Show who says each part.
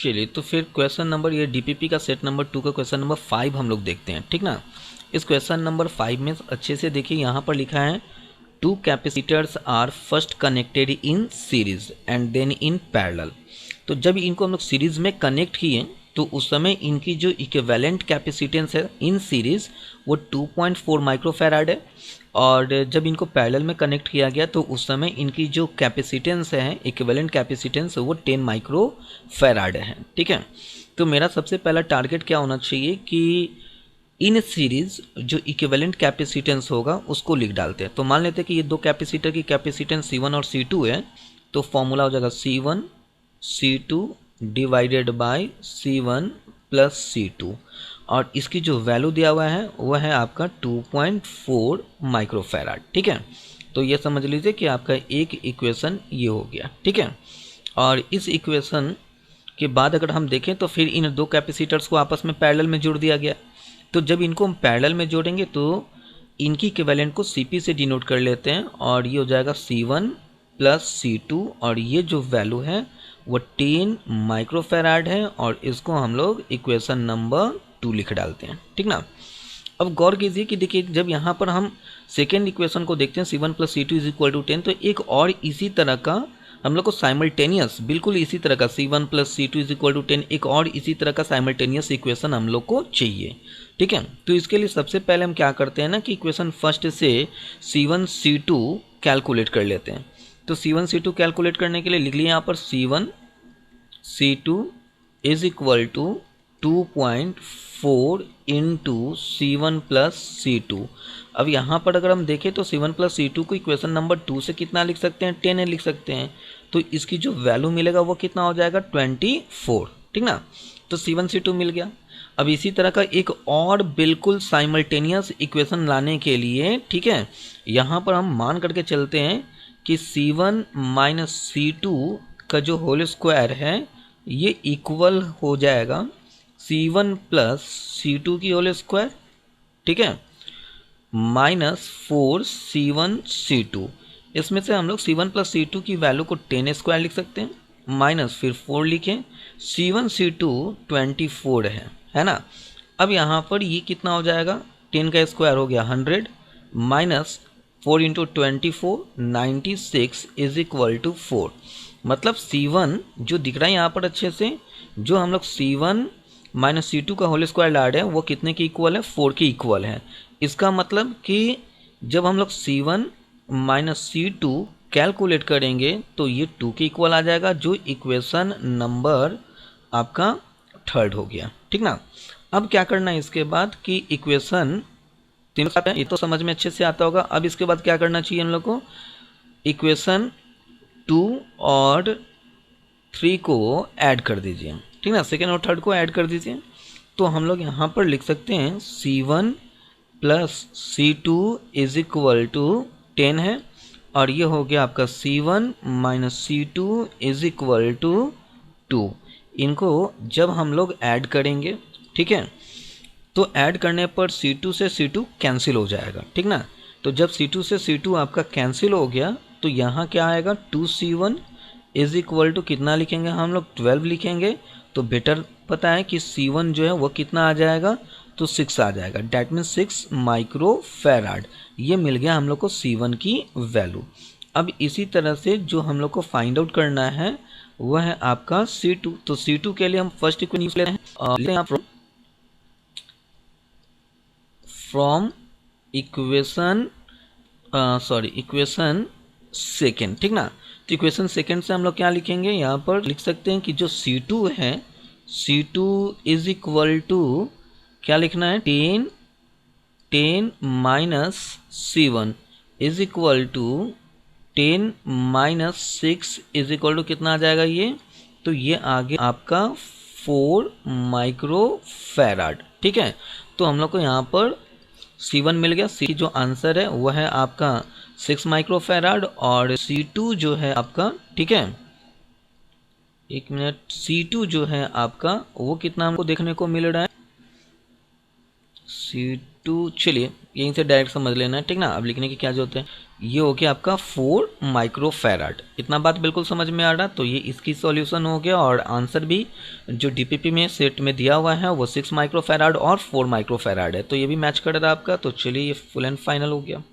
Speaker 1: चलिए तो फिर क्वेश्चन नंबर ये डीपीपी का सेट नंबर 2 का क्वेश्चन नंबर 5 हम लोग देखते हैं, ठीक ना। इस क्वेश्चन नंबर 5 में अच्छे से देखिए, यहाँ पर लिखा है 2 capacitors are first connected in series and then in parallel. तो जब इनको हम लोग सीरीज में कनेक्ट किए तो उस समय इनकी जो इक्विवेलेंट कैपेसिटेंस है इन सीरीज वो 2.4 माइक्रोफैराड है, और जब इनको पैरेलल में कनेक्ट किया गया तो उस समय इनकी जो कैपेसिटेंस है इक्विवेलेंट कैपेसिटेंस वो 10 माइक्रोफैराड है, ठीक है। तो मेरा सबसे पहला टारगेट क्या होना चाहिए कि इन सीरीज जो इक्विवेलेंट कैपेसिटेंस होगा उसको लिख डालते हैं। तो मान लेते हैं कि ये दो कैपेसिटर की कैपेसिटेंस C1 और C2 है, तो फॉर्मूला हो जाएगा C1 C2 divided by C1 plus C2, और इसकी जो वैल्यू दिया हुआ है वह है आपका 2.4 माइक्रोफैराड, ठीक है। तो ये समझ लीजिए कि आपका एक इक्वेशन ये हो गया, ठीक है। और इस इक्वेशन के बाद अगर हम देखें तो फिर इन दो कैपेसिटर्स को आपस में पैरेलल में जोड़ दिया गया। तो जब इनको हम पैरेलल में जोड़ेंगे तो इनकी इक्विवेलेंट को CP से डिनोट कर लेते हैं, और ये हो जाएगा C1 प्लस C2, और ये जो वैल्यू है वो 10 माइक्रोफैराड है, और इसको हम लोग इक्वेशन नंबर 2 लिख डालते हैं, ठीक ना। अब गौर कीजिए कि देखिए जब यहाँ पर हम सेकेंड इक्वेशन को देखते हैं C1 plus C2 is equal to 10, तो एक और इसी तरह का हम लोग को साइमल्टेनियस, बिल्कुल इसी तरह का C1 plus C2 is equal to 10 एक और इसी तरह का साइमल्टेनियस इक्वेशन हम लोग को चाहिए, ठीक है। तो इसके लिए सबसे पहले हम क्या करते हैं ना कि इक्वेशन फर्स्ट से C1 C2 कैलकुलेट कर लेते हैं। तो C1 C2 कैलकुलेट करने के लिए लिख लिए यहाँ पर C1 C2 is equal to 2.4 into C1 plus C2। अब यहाँ पर अगर हम देखें तो C1 प्लस C2 को इक्वेशन नंबर 2 से कितना लिख सकते हैं, 10 लिख सकते हैं। तो इसकी जो वैल्यू मिलेगा वो कितना हो जाएगा 24, ठीक ना। तो C1 C2 मिल गया। अब इसी तरह का एक और बिल्कुल साइमल्टेनियस इक्वेशन लाने के लिए, ठीक है, यहाँ पर हम मान करके चलते हैं कि C1 माइनस C2 का जो होल स्क्वायर है ये इक्वल हो जाएगा C1 प्लस C2 की होल स्क्वायर, ठीक है, माइनस 4 C1 C2। इसमें से हम लोग C1 प्लस C2 की वैल्यू को 10 स्क्वायर लिख सकते हैं, माइनस फिर 4 लिखें, C1 C2 24 है ना। अब यहाँ पर ये कितना हो जाएगा, 10 का स्क्वायर हो गया 100, minus 4 into 24 96 is equal to 4। मतलब C1 जो दिख रहा है यहाँ पर अच्छे से, जो हम लोग C1 माइनस C2 का होल स्क्वायर ला रहे हैं वो कितने के इक्वल है, 4 के इक्वल है। इसका मतलब कि जब हम लोग C1 माइनस C2 कैलकुलेट करेंगे तो ये 2 के इक्वल आ जाएगा, जो इक्वेशन नंबर आपका थर्ड हो गया, ठीक ना। अब क्या करना है इसके बाद कि इक्वेशन 3 ये तो समझ में अच्छे से आता होगा। अब इसके बाद क्या करना चाहिए हम लोग को, इक्वेशन 2 और 3 को ऐड कर दीजिए, ठीक ना, सेकेंड और थर्ड को ऐड कर दीजिए। तो हम लोग यहाँ पर लिख सकते हैं C1 plus C2 is equal to 10 है, और ये हो गया आपका C1 minus C2 is equal to 2। इनको जब हम लोग ऐड करेंगे, ठीक है, तो ऐड करने पर C2 से C2 कैंसिल हो जाएगा, ठीक ना। तो जब C2 से C2 आपका कैंसिल हो गया तो यहाँ क्या आएगा 2C1 इज इक्वल टू कितना लिखेंगे हम लोग 12 लिखेंगे। तो बेटर पता है कि C1 जो है वो कितना आ जाएगा, तो 6 आ जाएगा, डैट मीन्स 6 माइक्रोफैराड। ये मिल गया हम लोग को C1 की वैल्यू। अब इसी तरह से जो हम लोग को फाइंड आउट करना है वह है आपका C2। तो C2 के लिए हम फर्स्ट इक्वेशन लेते हैं फ्रॉम इक्वेशन इक्वेशन सेकेंड, ठीक ना। तो इक्वेशन सेकेंड से हम लोग क्या लिखेंगे, यहाँ पर लिख सकते हैं कि जो C2 है C2 इज इक्वल टू क्या लिखना है 10 minus C1 is equal to 10 minus 6 is equal to कितना आ जाएगा ये, तो ये आगे आपका 4 माइक्रोफैराड, ठीक है। तो हम लोग को यहाँ पर C1 मिल गया, C जो आंसर है वह है आपका 6 माइक्रोफैराड, और C2 जो है आपका, ठीक है, एक मिनट, C2 जो है आपका वो कितना हमको देखने को मिल रहा है, C2, चलिए यहीं से डायरेक्ट समझ लेना है, ठीक ना। अब लिखने की क्या जरूरत है। ये हो गया आपका 4 माइक्रोफैराड। इतना बात बिल्कुल समझ में आ रहा। तो ये इसकी सॉल्यूशन हो गया और आंसर भी जो डीपीपी में सेट में दिया हुआ है वो 6 माइक्रोफैराड और 4 माइक्रोफैराड है। तो ये भी मैच कर रहा है आपका। तो चलिए ये फुल एंड फाइनल हो गया।